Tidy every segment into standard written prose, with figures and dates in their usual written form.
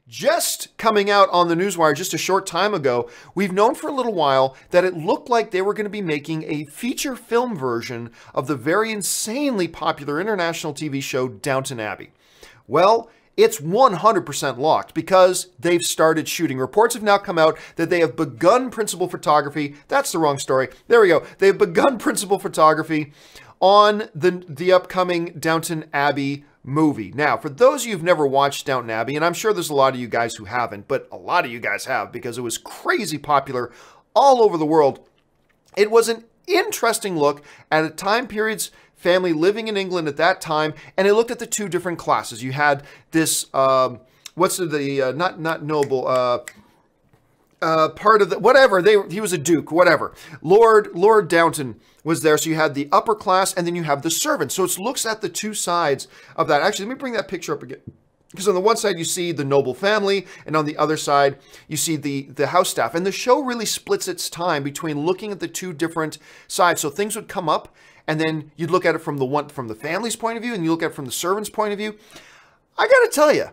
Just coming out on the newswire just a short time ago, we've known for a little while that it looked like they were going to be making a feature film version of the very insanely popular international TV show Downton Abbey. Well, it's 100% locked because they've started shooting. Reports have now come out that they have begun principal photography. That's the wrong story. There we go. They've begun principal photography on the upcoming Downton Abbey movie. Now, for those of you who've never watched Downton Abbey, and I'm sure there's a lot of you guys who haven't, but a lot of you guys have because it was crazy popular all over the world. It was an interesting look at a time period's family living in England at that time, and it looked at the two different classes. You had this, not noble, part of the, whatever, he was a duke, whatever. Lord Downton was there, so you had the upper class, and then you have the servants. So it looks at the two sides of that. Actually, let me bring that picture up again. Because on the one side, you see the noble family, and on the other side, you see the house staff. And the show really splits its time between looking at the two different sides. So things would come up, and then you'd look at it from the family's point of view, and you look at it from the servant's point of view. I gotta tell you,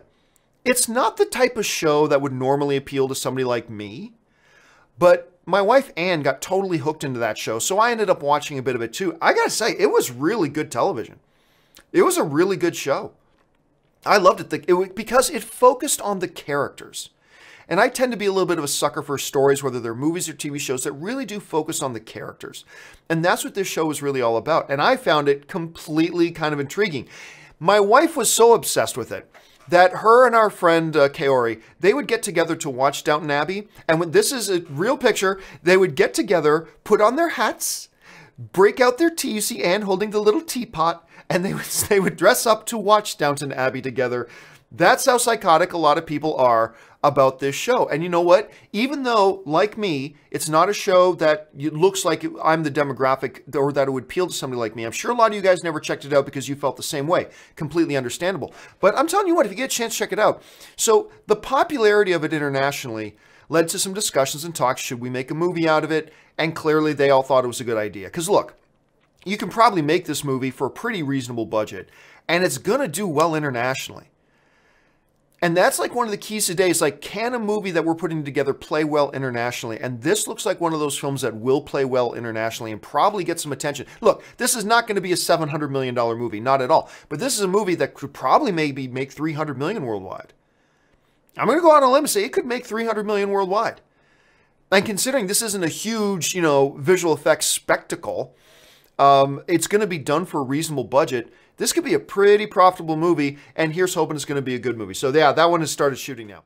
it's not the type of show that would normally appeal to somebody like me, but my wife Anne got totally hooked into that show, so I ended up watching a bit of it too. I gotta say, it was really good television. It was a really good show. I loved it because it focused on the characters. And I tend to be a little bit of a sucker for stories, whether they're movies or TV shows, that really do focus on the characters. And that's what this show was really all about. And I found it completely kind of intriguing. My wife was so obsessed with it that her and our friend Kaori, they would get together to watch Downton Abbey. And when this is a real picture, they would get together, put on their hats, break out their tea. You see Anne holding the little teapot, and they would dress up to watch Downton Abbey together. That's how psychotic a lot of people are about this show. And you know what? Even though, like me, it's not a show that looks like I'm the demographic or that it would appeal to somebody like me. I'm sure a lot of you guys never checked it out because you felt the same way. Completely understandable. But I'm telling you what, if you get a chance, check it out. So the popularity of it internationally led to some discussions and talks. Should we make a movie out of it? And clearly they all thought it was a good idea. Because look, you can probably make this movie for a pretty reasonable budget, and it's going to do well internationally. And that's like one of the keys today. It's like, can a movie that we're putting together play well internationally? And this looks like one of those films that will play well internationally and probably get some attention. Look, this is not going to be a $700 million movie, not at all. But this is a movie that could probably maybe make $300 million worldwide. I'm going to go out on a limb and say it could make $300 million worldwide. And considering this isn't a huge, visual effects spectacle, it's going to be done for a reasonable budget. This could be a pretty profitable movie, and here's hoping it's going to be a good movie. So yeah, that one has started shooting now.